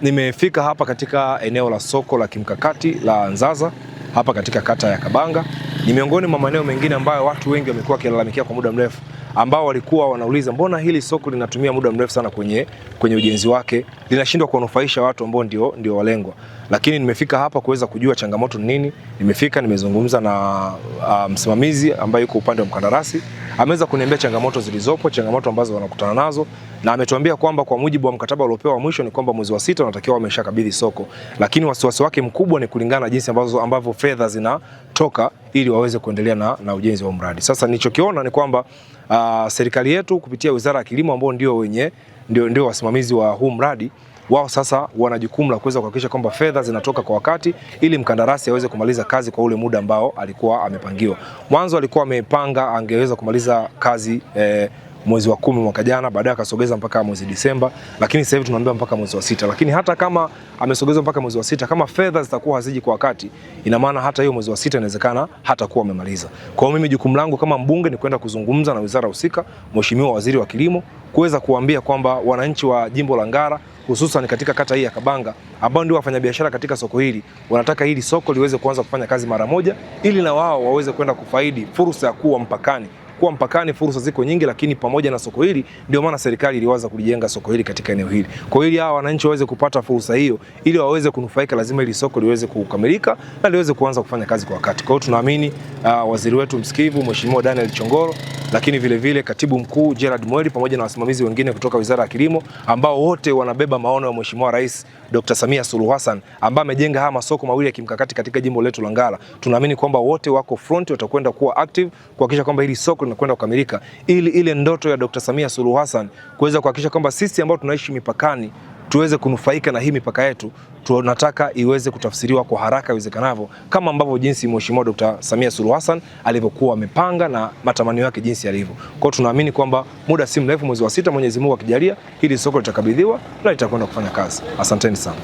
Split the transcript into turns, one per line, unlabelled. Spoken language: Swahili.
Nimefika hapa katika eneo la soko la kimkakati la Nzaza hapa katika kata ya Kabanga. Ni miongoni mwa maeneo mengine ambayo watu wengi wamekuwa wakilalamikia kwa muda mrefu, ambao walikuwa wanauliza mbona hili soko linatumia muda mrefu sana kwenye ujenzi wake, linashindwa kuwanufaisha watu ambao ndio walengwa. Lakini nimefika hapa kuweza kujua changamoto ni nini. Nimezungumza na msimamizi ambaye yuko upande wa mkandarasi. Ameweza kuniambia changamoto zilizopo, changamoto ambazo wanakutana nazo, na ametuambia kwamba kwa mujibu wa mkataba uliopewa mwisho ni kwamba mwezi wa 6 wanatakiwa wameshakabidhi soko, lakini wasiwasi wake mkubwa ni kulingana na jinsi ambavyo fedha zinatoka ili waweze kuendelea na ujenzi wa mradi. Sasa nilichokiona ni kwamba serikali yetu kupitia Wizara ya Kilimo ambao ndio wasimamizi wa huu mradi, wao sasa wana jukumu la kuweza kuhakikisha kwamba fedha zinatoka kwa wakati ili mkandarasi aweze kumaliza kazi kwa ule muda ambao alikuwa amepangiwa. Mwanzo alikuwa amepanga angeweza kumaliza kazi mwezi wa 10 mwaka jana, baadaye akasogeza mpaka mwezi Disemba, lakini sasa hivi tunaambiwa mpaka mwezi wa 6. Lakini hata kama amesogeza mpaka mwezi wa 6, kama fedha zitakuwa haziji kwa wakati, ina maana hata hiyo mwezi wa 6 inawezekana hata kuwa amemaliza. Kwa hiyo mimi jukumu langu kama mbunge ni kwenda kuzungumza na wizara husika, Mheshimiwa Waziri wa Kilimo, kuweza kuambia kwamba wananchi wa jimbo la Ngara hususan katika kata hii ya Kabanga ambao ndio wafanyabiashara katika soko hili wanataka hili soko liweze kuanza kufanya kazi mara moja, ili na wao waweze kwenda kufaidi fursa ya kuwa mpakani. Kuwa mpakani fursa ziko nyingi, lakini pamoja na soko hili ndio maana serikali iliwaza kulijenga soko hili katika eneo hili. Kwa hiyo hawa wananchi waweze kupata fursa hiyo ili waweze kunufaika, lazima hili soko liweze kukamilika na liweze kuanza kufanya kazi kwa wakati. Kwa hiyo tunaamini waziri wetu msikivu Mheshimiwa Daniel Chongoro, lakini vile Katibu Mkuu Gerald Mweli pamoja na wasimamizi wengine kutoka Wizara ya Kilimo ambao wote wanabeba maono ya Mheshimiwa Rais Dr. Samia Suluhu Hassan ambaye amejenga haya masoko mawili ya kimkakati katika jimbo letu la Ngara. Tunaamini kwamba wote wako front, watakwenda kuwa active kuhakikisha kwamba hili soko linakwenda kukamilika, ili ile ndoto ya Dr. Samia Suluhu Hassan kuweza kuhakikisha kwamba sisi ambao tunaishi mipakani tuweze kunufaika na hii mipaka yetu. Tunataka iweze kutafsiriwa kwa haraka iwezekanavyo, kama ambavyo jinsi Mheshimiwa Dr. Samia Suluhu Hassan alivyokuwa amepanga na matamanio yake jinsi yalivyo. Kwa hiyo tunaamini kwamba muda si mrefu, mwezi wa 6, Mwenyezi Mungu akijalia, hili soko litakabidhiwa na litakwenda kufanya kazi. Asanteni sana.